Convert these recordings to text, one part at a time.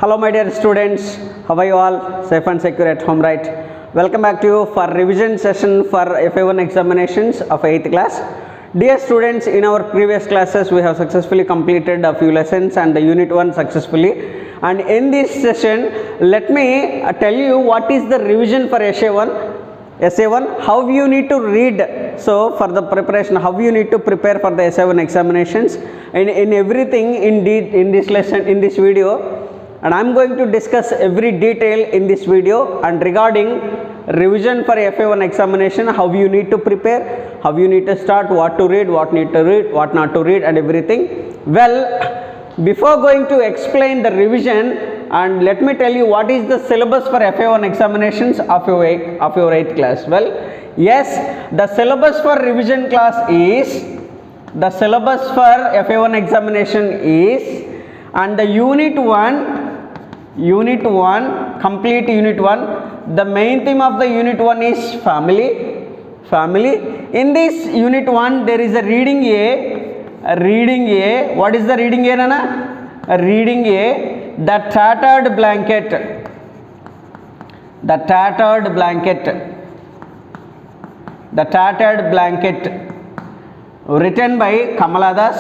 Hello my dear students, how are you all? Safe and secure at home, right? Welcome back to you for revision session for FA1 examinations of 8th class. Dear students, in our previous classes we have successfully completed a few lessons and the unit 1 successfully, and in this session let me tell you what is the revision for SA1, how you need to read. So for the preparation, how you need to prepare for the SA1 examinations, and in everything in this lesson, in this video, and I am going to discuss every detail in this video. And regarding revision for FA1 examination, how you need to prepare, how you need to start, what to read, what need to read, what not to read, and everything. Well, before going to explain the revision, and let me tell you what is the syllabus for FA1 examinations of your 8th class. Well, yes, the syllabus for revision class is, the syllabus for FA1 examination is, and the unit 1, complete unit 1, the main theme of the unit 1 is family. In this unit 1 there is a reading A. What is the reading A, Nana? Reading A, the tattered blanket, written by Kamala Das.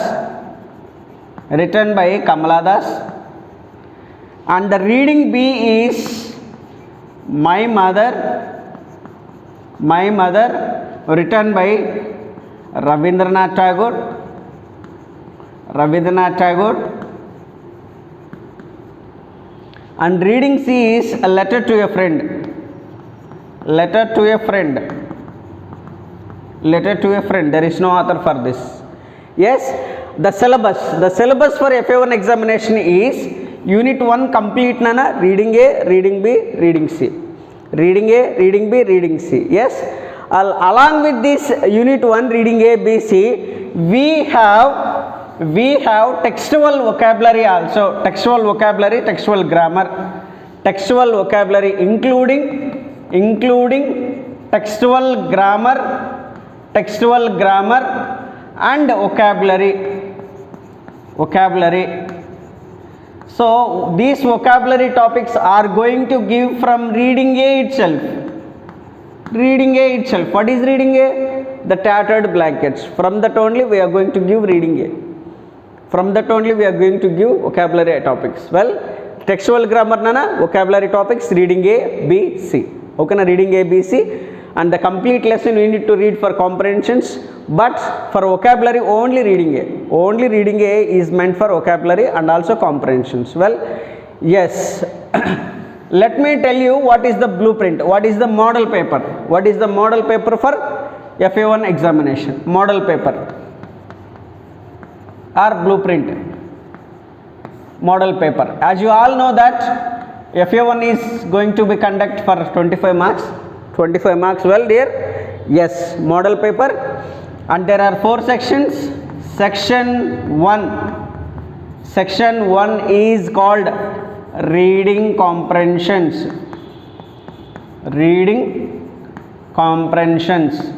And the reading B is my mother, written by Rabindranath Tagore. And reading C is a letter to a friend. There is no author for this. Yes, the syllabus for FA1 examination is unit 1 complete, Nana, reading A, reading B, reading C. Reading A, reading B, reading C. Yes, along with this unit 1 reading A, B, C, we have textual vocabulary also, textual grammar, including textual grammar and vocabulary. So these vocabulary topics are going to give from reading A itself. What is reading A? The tattered blankets. From that only we are going to give reading A. From that only we are going to give vocabulary topics. Well, textual grammar, Nana, vocabulary topics, reading A, B, C. Okay, na, reading A, B, C. And the complete lesson we need to read for comprehensions, but for vocabulary only reading A. Only reading A is meant for vocabulary and also comprehensions. Well, yes. Let me tell you what is the blueprint, what is the model paper. What is the model paper for FA1 examination? Model paper or blueprint. Model paper. As you all know that FA1 is going to be conducted for 25 marks. Well, dear, yes, model paper, and there are 4 sections. Section 1 is called reading comprehensions. Reading comprehensions.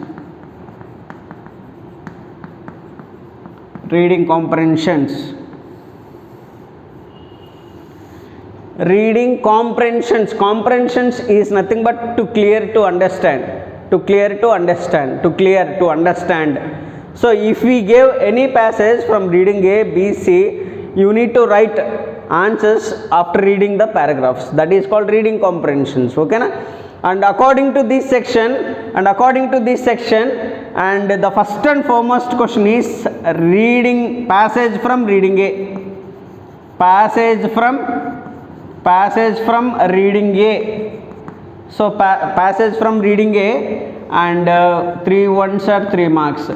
Comprehensions is nothing but to clear to understand. So if we give any passage from reading A, B, C, you need to write answers after reading the paragraphs. That is called reading comprehensions. Okay, na? And according to this section, and the first and foremost question is reading passage from reading A. Passage from reading A. So passage from reading A, and 3 ones are 3 marks.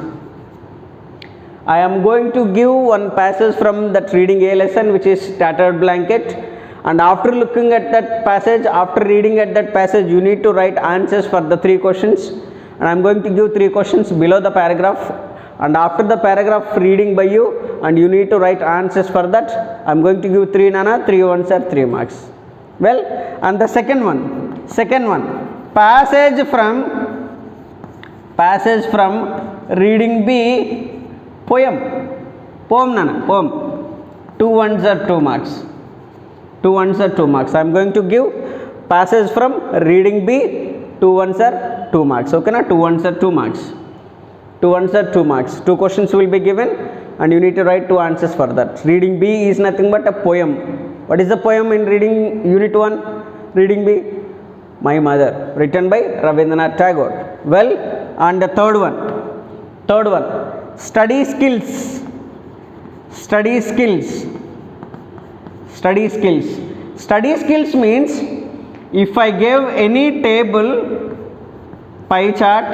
I am going to give one passage from that reading A lesson, which is tattered blanket, and after looking at that passage, after reading at that passage, you need to write answers for the 3 questions, and I am going to give 3 questions below the paragraph, and after the paragraph reading by you, and you need to write answers for that. I am going to give 3, Nana, 3 ones are 3 marks. Well, and the second one, passage from reading B, poem, Nana, poem. 2 ones are 2 marks. 2 ones are 2 marks. I am going to give passage from reading B, 2 ones are 2 marks. Okay na, 2 ones are 2 marks. 2 ones are 2 marks. 2 questions will be given and you need to write 2 answers for that. Reading B is nothing but a poem. What is the poem in reading unit 1? Reading B, My Mother, written by Rabindranath Tagore. Well, and the third one, study skills. Study skills means if I give any table, pie chart,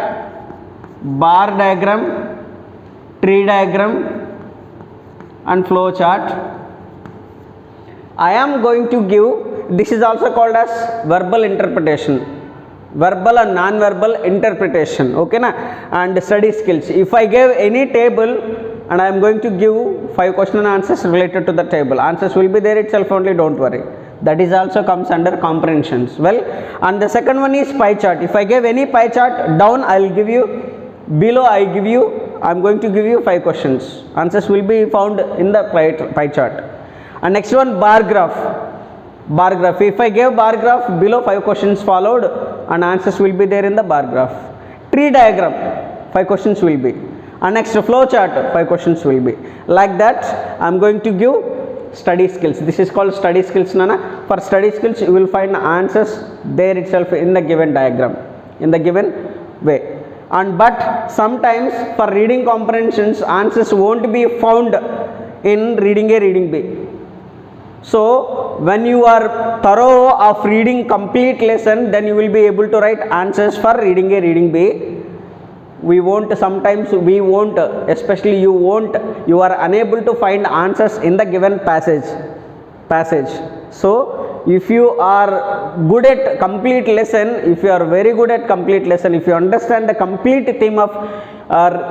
bar diagram, tree diagram and flow chart, I am going to give, this is also called as verbal interpretation, verbal and non-verbal interpretation, okay na. And study skills, if I give any table and I am going to give 5 question and answers related to the table, answers will be there itself only, don't worry. That is also comes under comprehensions. Well, and the second one is pie chart. If I give any pie chart, down I will give you, below I give you, I am going to give you 5 questions, answers will be found in the pie chart. And next one, bar graph. If I give bar graph, below 5 questions followed and answers will be there in the bar graph. Tree diagram, 5 questions will be, and next flow chart, 5 questions will be. Like that I am going to give study skills. This is called study skills, Nana. For study skills you will find answers there itself in the given diagram, in the given way. And but sometimes for reading comprehensions, answers won't be found in reading A, reading B. So when you are thorough of reading complete lesson, then you will be able to write answers for reading A, reading B. Sometimes we won't, especially you are unable to find answers in the given passage. So if you are good at complete lesson, if you are very good at complete lesson, if you understand the complete theme of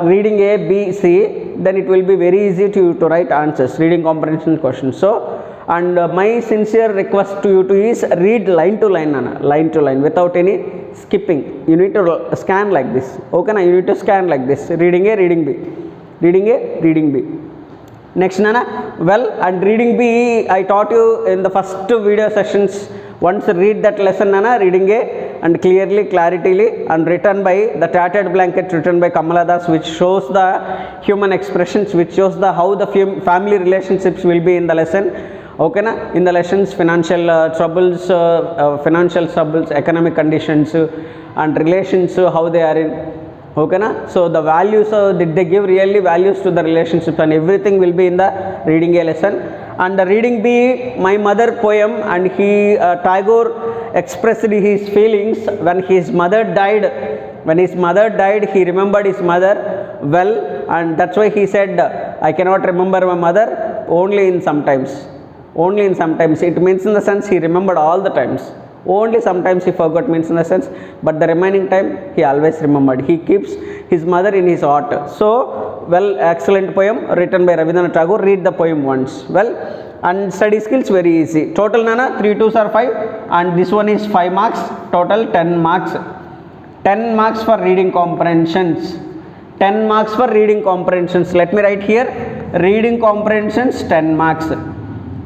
reading A, B, C, then it will be very easy to write answers, reading comprehension questions. So, and my sincere request to you is read line to line, Nana, line to line without any skipping. You need to scan like this, okay na? You need to scan like this, reading A, reading B, reading A, reading B. Next, Nana, well, and reading B I taught you in the first video sessions. Once read that lesson, Nana, reading A, and claritily and written by the tattered blanket, written by Kamala Das, which shows the human expressions, which shows the how the family relationships will be in the lesson. Okay na, in the lessons, financial troubles, economic conditions and relations, how they are in. Okay na, so the values, did they give really values to the relationships, and everything will be in the reading A lesson. And the reading B, My Mother poem, and Tagore expressed his feelings when his mother died. When his mother died, he remembered his mother well, and that's why he said, I cannot remember my mother, only in sometimes. Only in sometimes. It means in the sense he remembered all the times. Only sometimes he forgot means in the sense, but the remaining time he always remembered. He keeps his mother in his heart. So, well, excellent poem written by Rabindranath Tagore. Read the poem once. Well, and study skills very easy. Total, Nana, 3 2s are 5, and this one is 5 marks. Total 10 marks. 10 marks for reading comprehensions. 10 marks for reading comprehensions. Let me write here. Reading comprehensions 10 marks.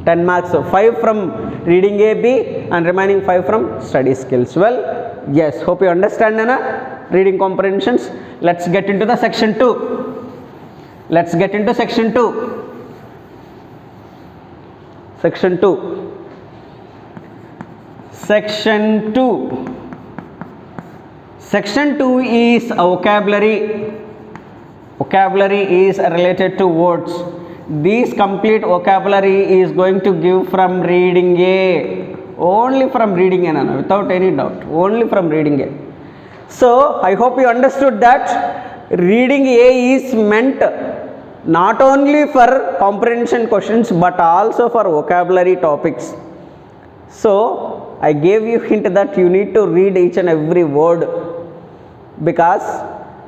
10 marks, so 5 from reading A, B, and remaining 5 from study skills. Well, yes, hope you understand, Nana, reading comprehensions. Let's get into the section 2. Let's get into section 2. Section 2. Section 2. Section 2 is vocabulary. Vocabulary is related to words. This complete vocabulary is going to give from reading A, only from reading A, Nana, without any doubt, only from reading A. So, I hope you understood that reading A is meant not only for comprehension questions but also for vocabulary topics. So, I gave you hint that you need to read each and every word, because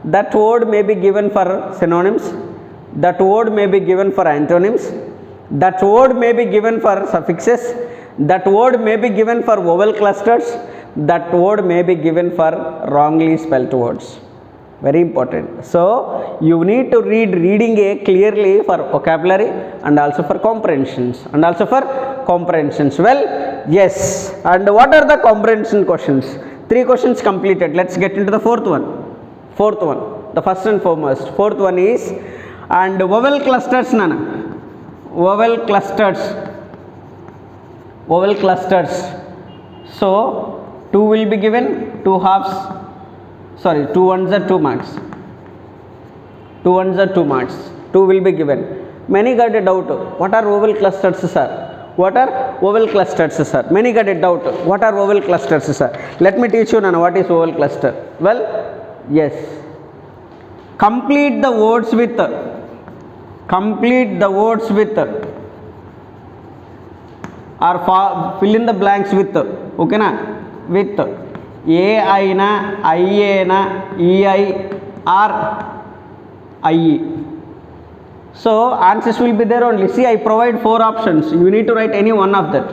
that word may be given for synonyms, that word may be given for antonyms, that word may be given for suffixes, that word may be given for vowel clusters, that word may be given for wrongly spelt words. very important. So you need to read reading A clearly for vocabulary and also for comprehensions Well, yes. And what are the comprehension questions? 3 questions completed. Let's get into the fourth one. The first and foremost, fourth one is and vowel clusters nana. Vowel clusters. So 2 will be given, 2 halves. Sorry, 2 ones are 2 marks. 2 ones are 2 marks. 2 will be given. Many got a doubt. What are vowel clusters, sir? What are vowel clusters, sir? Many got a doubt. What are vowel clusters, sir? Let me teach you now what is vowel cluster. Well, yes. Complete the words with or fill in the blanks with. Okay na? With A I na, I A na, E I or I E. So answers will be there only. See, I provide 4 options. You need to write any one of that.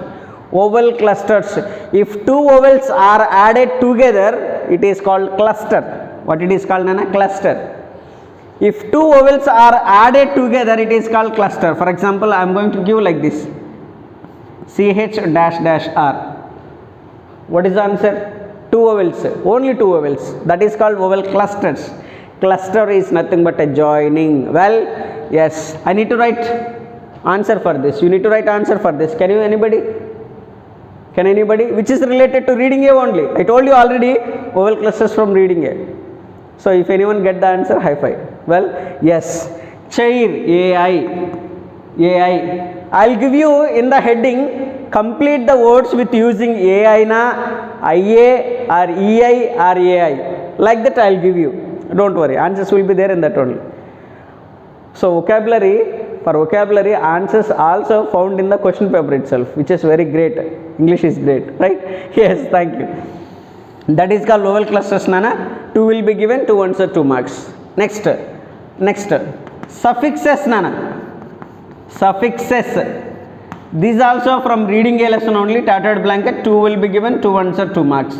Vowel clusters. If 2 vowels are added together, it is called cluster. What it is called, Nana? Cluster. If 2 vowels are added together, it is called cluster. For example, I am going to give like this. CH dash R. What is the answer? 2 vowels. Only 2 vowels. That is called vowel clusters. Cluster is nothing but a joining. Well, yes. I need to write answer for this. You need to write answer for this. Can you anybody? Which is related to reading A only. I told you already vowel clusters from reading A. So if anyone get the answer, high five. Well, yes. Chair, AI. I'll give you in the heading, complete the words with using AI na, IA or EI or AI. Like that I'll give you. Don't worry, answers will be there in that only. So for vocabulary, answers also found in the question paper itself, which is very great. English is great, right? Yes, thank you. That is called vowel clusters, Nana. 2 will be given, 2 ones are 2 marks. Next, suffixes, Nana. Suffixes. These also from reading A lesson only, tattered blanket. 2 will be given, 2 ones are 2 marks.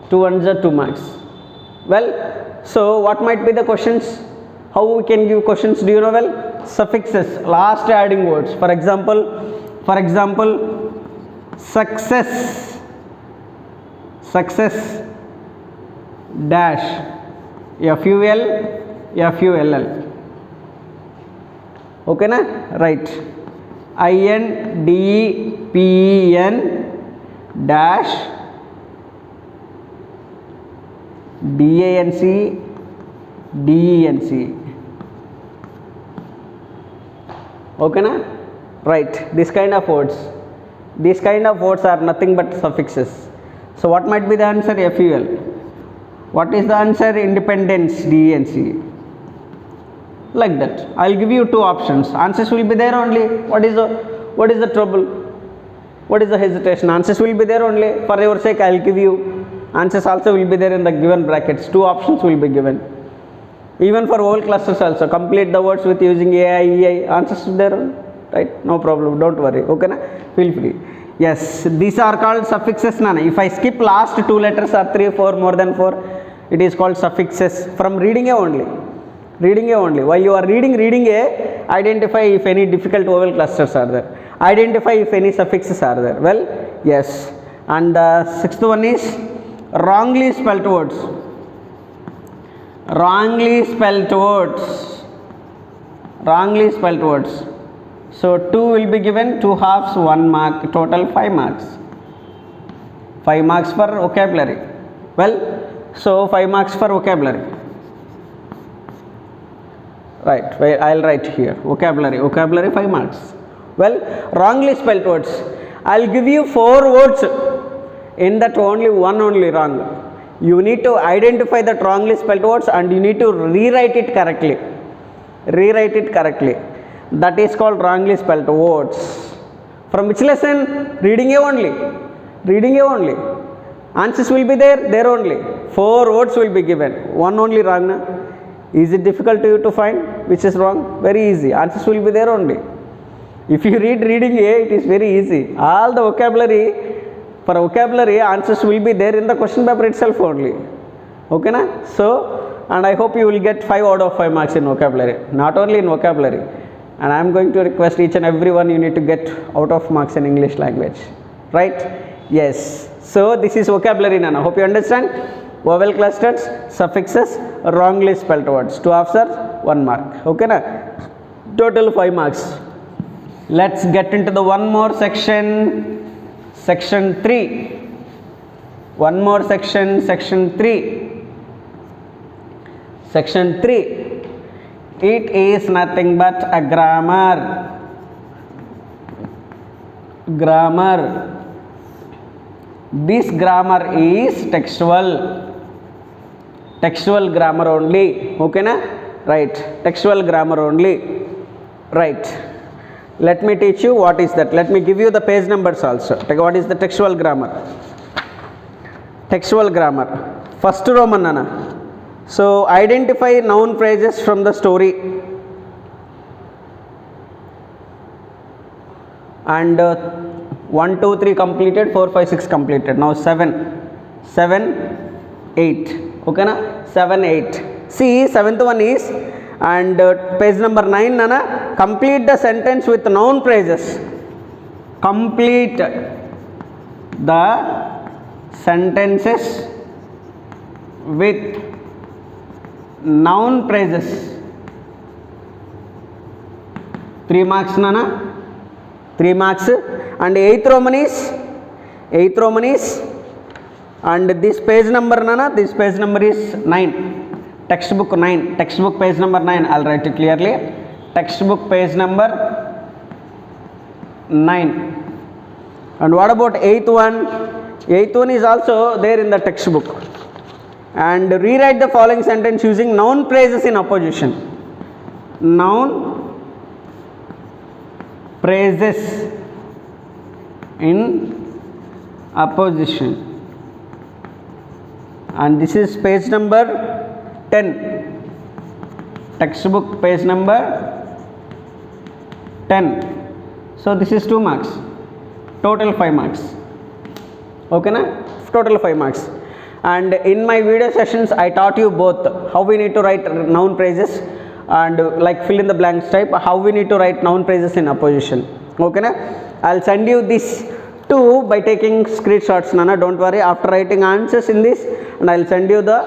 2 ones are 2 marks. Well, so what might be the questions? How we can give questions? Do you know? Well, suffixes, last adding words. For example, success dash FUL. Okay na? Right. INDEPEN dash DANC. Okay na? Right. This kind of words are nothing but suffixes. So what might be the answer? FUL. What is the answer? Independence, DENC. Like that. I'll give you 2 options. Answers will be there only. What is the trouble? What is the hesitation? Answers will be there only. For your sake, I'll give you. Answers also will be there in the given brackets. 2 options will be given. Even for vowel clusters also, complete the words with using AI, EI. Answers are there, right? No problem. Don't worry. Okay na? Feel free. Yes, these are called suffixes, Nana. If I skip last 2 letters or 3, 4, more than 4, it is called suffixes. From reading A only. While you are reading A, identify if any difficult vowel clusters are there. Identify if any suffixes are there. Well, yes. And the 6th one is wrongly spelt words. So 2 will be given, 2 halves, 1 mark, total 5 marks. 5 marks for vocabulary. Well, so 5 marks for vocabulary. Right, I'll write here vocabulary 5 marks. Well, wrongly spelt words. I'll give you 4 words. In that only one only wrong. You need to identify the wrongly spelled words and you need to rewrite it correctly. That is called wrongly spelled words. From which lesson? Reading A only. Answers will be there only. 4 words will be given. One only wrong. Na? Is it difficult to you to find which is wrong? Very easy. Answers will be there only. If you read reading A, it is very easy. All the vocabulary, answers will be there in the question paper itself only. Okay na? So and I hope you will get 5 out of 5 marks in vocabulary, not only in vocabulary, and I am going to request each and everyone you need to get out of marks in English language, right? Yes, so this is vocabulary Nana. Hope you understand. Vowel clusters, suffixes, wrongly spelled words, 2 halves are 1 mark, okay na? Total 5 marks. Let's get into the one more section, section 3. One more section, section 3. Section 3. It is nothing but a grammar. Grammar. This grammar is textual. Textual grammar only. Okay na? Right. Textual grammar only. Right. Let me teach you what is that. Let me give you the page numbers also. What is the textual grammar? Textual grammar. First Roman Nana. So identify noun phrases from the story. And 1, 2, 3 completed, 4, 5, 6 completed. Now 7, 8. Okay na? 7, 8. See, 7th one is, and page number 9 Nana, complete the sentence with noun phrases. Complete the sentences with noun phrases. 3 marks Nana, 3 marks. And 8th Roman is, and this page number Nana, this page number is 9, textbook 9, textbook page number 9, I'll write it clearly, textbook page number 9. And what about 8th one? 8th one is also there in the textbook. And rewrite the following sentence using noun phrases in opposition. Noun phrases in opposition. And this is page number 10, textbook page number 10. So this is 2 marks, total 5 marks. Okay na? Total 5 marks. And in my video sessions I taught you both how we need to write noun phrases and like fill in the blanks type, how we need to write noun phrases in opposition. Okay na? I'll send you this too by taking screenshots Nana, don't worry, after writing answers in this, and I'll send you the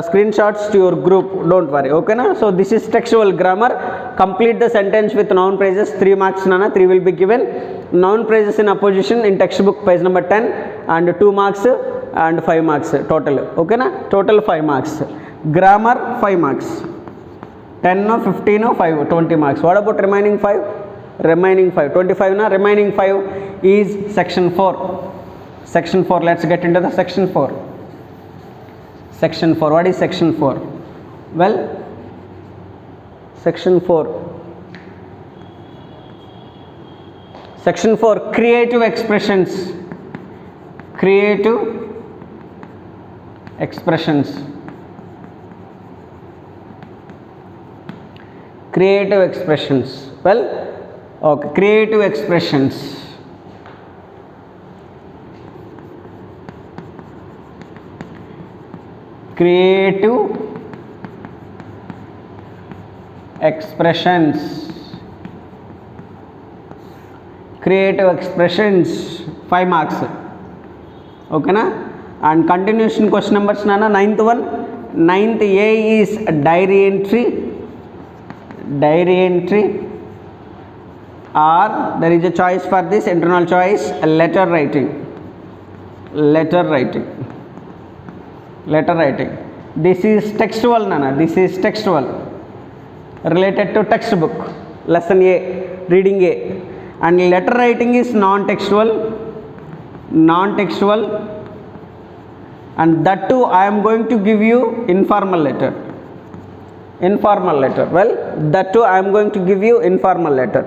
screenshots to your group, don't worry. Okay na? So this is textual grammar. Complete the sentence with noun phrases, 3 marks Nana, 3 will be given. Noun phrases in opposition in textbook page number 10, and 2 marks and 5 marks total. Okay na? Total 5 marks. Grammar 5 marks. 10 or 15 or 5, 20 marks. What about remaining 5? Remaining 5, 25 na? Remaining 5 is section 4. Section 4, let's get into the section 4. Section 4, what is section 4? Well, section 4. Section 4, creative expressions. Creative expressions. Creative expressions. Well, okay, creative expressions. Creative expressions. Creative expressions, 5 marks. Okay na? And continuation question numbers Nana, 9th one. 9th A is diary entry. Diary entry. Or there is a choice for this, internal choice, letter writing. Letter writing. Letter writing. This is textual Nana, this is textual. Related to textbook. Lesson A, reading A. And letter writing is non-textual. Non-textual. And that too I am going to give you informal letter. Informal letter. Well, that too I am going to give you informal letter.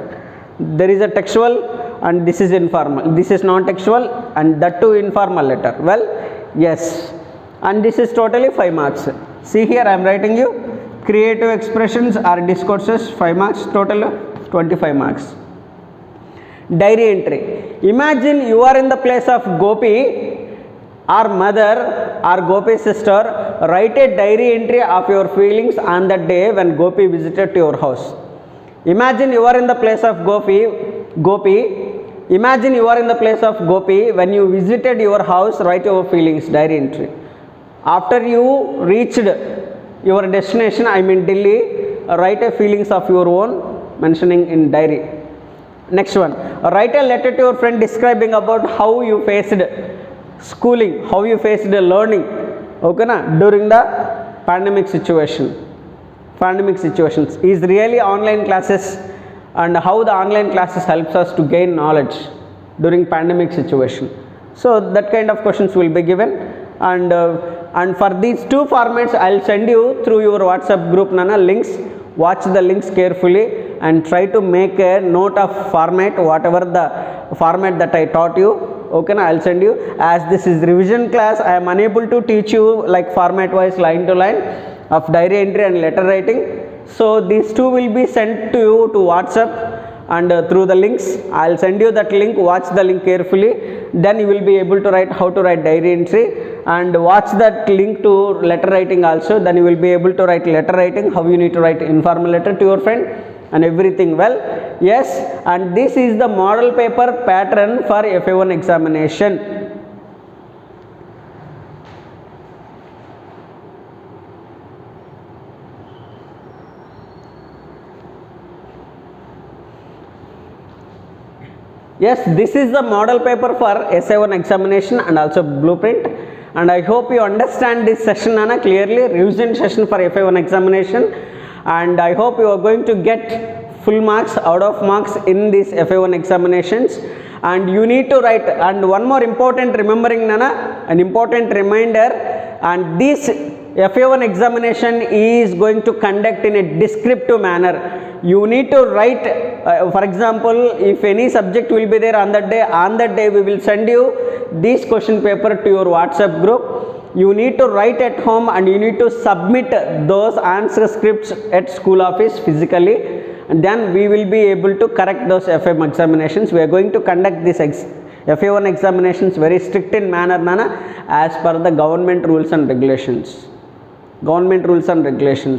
There is a textual and this is informal. This is non-textual and that too informal letter. Well, yes. And this is totally 5 marks. See here I am writing you creative expressions or discourses, 5 marks, total 25 marks. Diary entry. Imagine you are in the place of Gopi, our mother or Gopi's sister write a diary entry of your feelings on that day when Gopi visited to your house. Imagine you are in the place of Gopi. Imagine you are in the place of Gopi when you visited your house. Write your feelings, diary entry. After you reached your destination, I mean Delhi, write a feelings of your own, mentioning in diary. Next one, write a letter to your friend describing about how you faced schooling, how you faced learning, okay na, during the pandemic situations. Is really online classes and how the online classes helps us to gain knowledge during pandemic situation. So that kind of questions will be given, and for these two formats I'll send you through your WhatsApp group nana links. Watch the links carefully and try to make a note of format, whatever the format that I taught you, okay na, I'll send you. As this is revision class, I am unable to teach you like format wise, line to line of diary entry and letter writing. So these two will be sent to you to WhatsApp and through the links. I'll send you that link. Watch the link carefully, then you will be able to write how to write diary entry, and watch that link to letter writing also. Then you will be able to write letter writing, how you need to write informal letter to your friend and everything. Well, yes, and this is the model paper pattern for FA1 examination. Yes, this is the model paper for SA1 examination and also blueprint, and I hope you understand this session Anna clearly, revision session for FA1 examination, and I hope you are going to get full marks, out of marks in these FA1 examinations. And you need to write, and one more important remembering Nana, an important reminder, and this FA1 examination is going to conduct in a descriptive manner. You need to write, for example, if any subject will be there on that day we will send you this question paper to your WhatsApp group. You need to write at home and you need to submit those answer scripts at school office physically, and then we will be able to correct those FM examinations. We are going to conduct this FA1 examinations very strict in manner Nana, as per the government rules and regulations.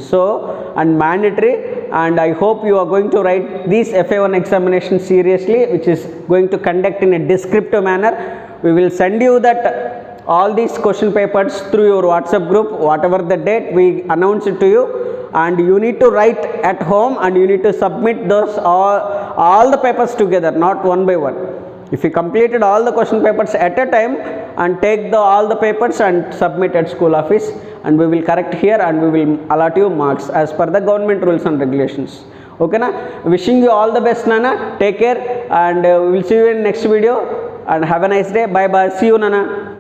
So, and mandatory, and I hope you are going to write these FA1 examination seriously, which is going to conduct in a descriptive manner. We will send you that all these question papers through your WhatsApp group, whatever the date we announce it to you, and you need to write at home and you need to submit those all the papers together, not one by one. If you completed all the question papers at a time, and take all the papers and submit at school office, and we will correct here and we will allot you marks as per the government rules and regulations. Okay na? Wishing you all the best Nana. Take care, and we will see you in next video, and have a nice day. Bye bye. See you Nana.